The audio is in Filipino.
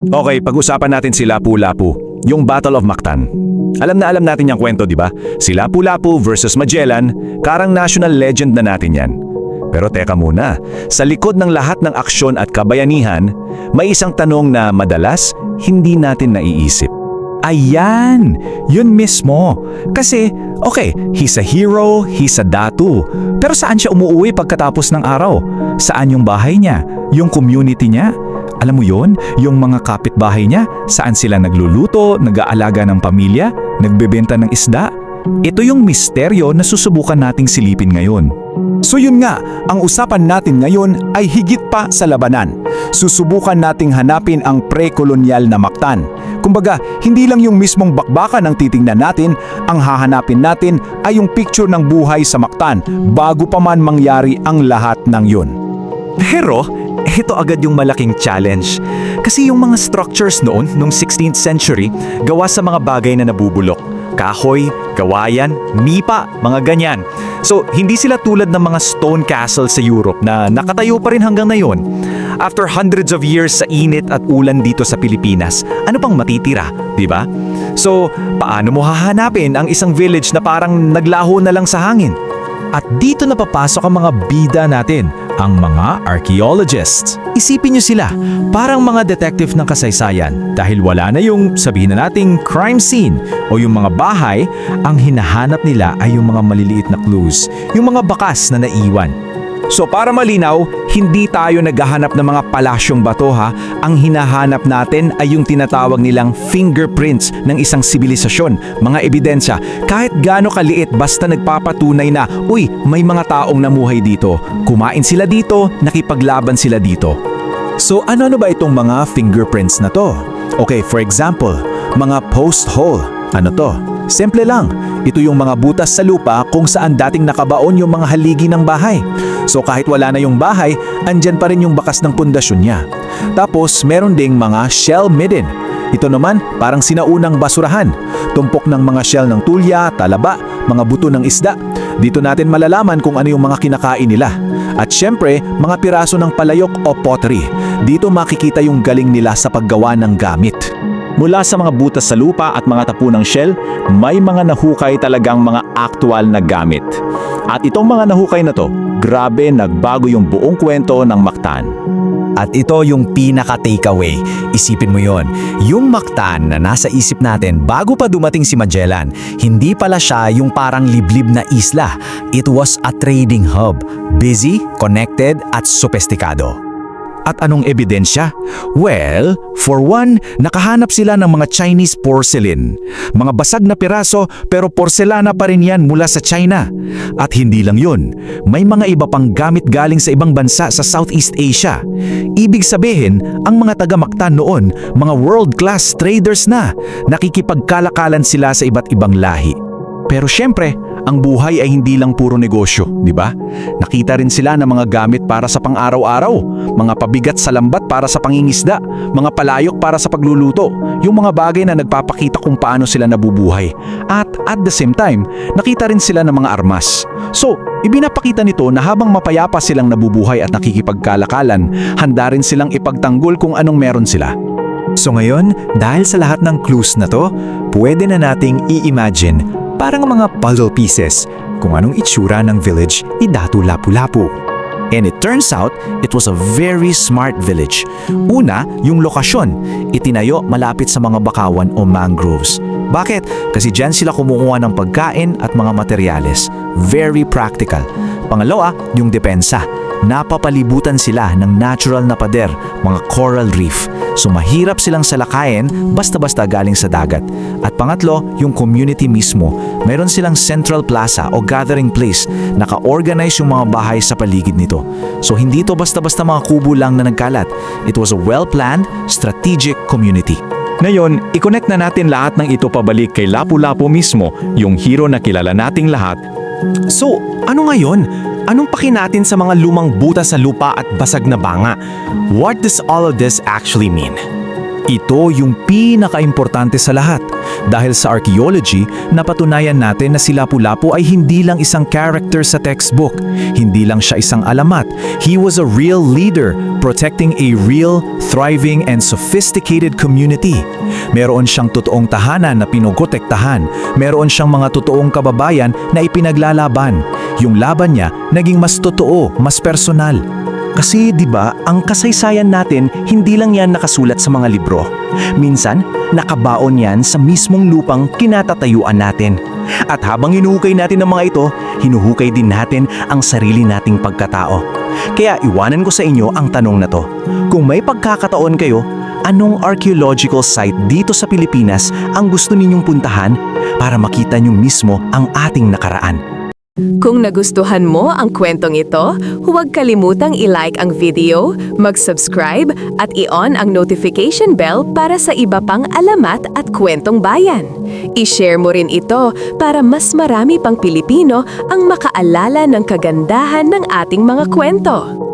Okay, pag-usapan natin si Lapu-Lapu, yung Battle of Mactan. Alam na alam natin yung kwento, di ba? Si Lapu-Lapu versus Magellan, karang national legend na natin yan. Pero teka muna, sa likod ng lahat ng aksyon at kabayanihan, may isang tanong na madalas hindi natin naiisip. Ayan! Yun mismo. Kasi, okay, he's a hero, he's a datu. Pero saan siya umuwi pagkatapos ng araw? Saan yung bahay niya? Yung community niya? Alam mo yon, yung mga kapitbahay niya, saan sila nagluluto, nag-aalaga ng pamilya, nagbebenta ng isda? Ito yung misteryo na susubukan nating silipin ngayon. So yun nga, ang usapan natin ngayon ay higit pa sa labanan. Susubukan nating hanapin ang pre-kolonyal na Mactan. Kumbaga, hindi lang yung mismong bakbakan ang titingnan natin, ang hahanapin natin ay yung picture ng buhay sa Mactan bago pa man mangyari ang lahat ng yun. Pero, ito agad yung malaking challenge. Kasi yung mga structures noong 16th century, gawa sa mga bagay na nabubulok. Kahoy, kawayan, nipa, mga ganyan. So, hindi sila tulad ng mga stone castle sa Europe na nakatayo pa rin hanggang ngayon. After hundreds of years sa init at ulan dito sa Pilipinas, ano pang matitira, di ba? So, paano mo hahanapin ang isang village na parang naglaho na lang sa hangin? At dito na papasok ang mga bida natin, ang mga archaeologists. Isipin niyo sila, parang mga detective ng kasaysayan dahil wala na yung sabihin na nating crime scene o yung mga bahay, ang hinahanap nila ay yung mga maliliit na clues, yung mga bakas na naiwan. So para malinaw, hindi tayo naghahanap ng mga palasyong bato ha. Ang hinahanap natin ay yung tinatawag nilang fingerprints ng isang sibilisasyon, mga ebidensya. Kahit gaano kaliit basta nagpapatunay na, uy, may mga taong namuhay dito. Kumain sila dito, nakipaglaban sila dito. So ano ba itong mga fingerprints na to? Okay, for example, mga post hole. Ano to? Simple lang. Ito yung mga butas sa lupa kung saan dating nakabaon yung mga haligi ng bahay. So kahit wala na yung bahay, andyan pa rin yung bakas ng pundasyon niya. Tapos meron ding mga shell midden. Ito naman parang sinaunang basurahan. Tumpok ng mga shell ng tulya, talaba, mga buto ng isda. Dito natin malalaman kung ano yung mga kinakain nila. At syempre, mga piraso ng palayok o pottery. Dito makikita yung galing nila sa paggawa ng gamit. Mula sa mga butas sa lupa at mga tapunang shell, may mga nahukay talagang mga aktual na gamit. At itong mga nahukay na to, grabe nagbago yung buong kwento ng Mactan. At ito yung pinaka-takeaway. Isipin mo yon. Yung Mactan na nasa isip natin bago pa dumating si Magellan, hindi pala siya yung parang liblib na isla. It was a trading hub. Busy, connected, at sopestikado. At anong ebidensya? Well, for one, nakahanap sila ng mga Chinese porcelain. Mga basag na piraso pero porselana pa rin yan mula sa China. At hindi lang yun, may mga iba pang gamit galing sa ibang bansa sa Southeast Asia. Ibig sabihin, ang mga taga-Mactan noon, mga world-class traders na. Nakikipagkalakalan sila sa iba't ibang lahi. Pero syempre, ang buhay ay hindi lang puro negosyo, di ba? Nakita rin sila ng mga gamit para sa pang-araw-araw, mga pabigat sa lambat para sa pangingisda, mga palayok para sa pagluluto, yung mga bagay na nagpapakita kung paano sila nabubuhay. At the same time, nakita rin sila ng mga armas. So, ibinapakita nito na habang mapayapa silang nabubuhay at nakikipagkalakalan, handa rin silang ipagtanggol kung anong meron sila. So ngayon, dahil sa lahat ng clues na to, pwede na nating i-imagine parang mga puzzle pieces kung anong itsura ng village ni Datu Lapu-Lapu. And it turns out, it was a very smart village. Una, yung lokasyon, itinayo malapit sa mga bakawan o mangroves. Bakit? Kasi dyan sila kumukuha ng pagkain at mga materyales. Very practical. Pangalawa, yung depensa. Napapalibutan sila ng natural na pader, mga coral reef. So mahirap silang salakayin basta-basta galing sa dagat. At pangatlo, yung community mismo. Mayroon silang central plaza o gathering place. Naka-organize yung mga bahay sa paligid nito. So hindi to basta-basta mga kubo lang na nagkalat. It was a well-planned, strategic community. Ngayon, i-connect na natin lahat ng ito pabalik kay Lapu-Lapu mismo, yung hero na kilala nating lahat. So, ano ngayon? Anong paki natin sa mga lumang butas sa lupa at basag na banga? What does all of this actually mean? Ito yung pinaka-importante sa lahat. Dahil sa archaeology, napatunayan natin na si Lapu-Lapu ay hindi lang isang character sa textbook. Hindi lang siya isang alamat. He was a real leader, protecting a real, thriving, and sophisticated community. Meron siyang totoong tahanan na pinoprotektahan. Meron siyang mga totoong kababayan na ipinaglalaban. Yung laban niya naging mas totoo, mas personal. Kasi 'di ba, ang kasaysayan natin hindi lang 'yan nakasulat sa mga libro. Minsan, nakabaon 'yan sa mismong lupang kinatatayuan natin. At habang hinuhukay natin ang mga ito, hinuhukay din natin ang sarili nating pagkatao. Kaya iwanan ko sa inyo ang tanong na to. Kung may pagkakataon kayo, anong archaeological site dito sa Pilipinas ang gusto ninyong puntahan para makita niyo mismo ang ating nakaraan? Kung nagustuhan mo ang kwentong ito, huwag kalimutang i-like ang video, mag-subscribe at i-on ang notification bell para sa iba pang alamat at kwentong bayan. I-share mo rin ito para mas marami pang Pilipino ang makaalala ng kagandahan ng ating mga kwento.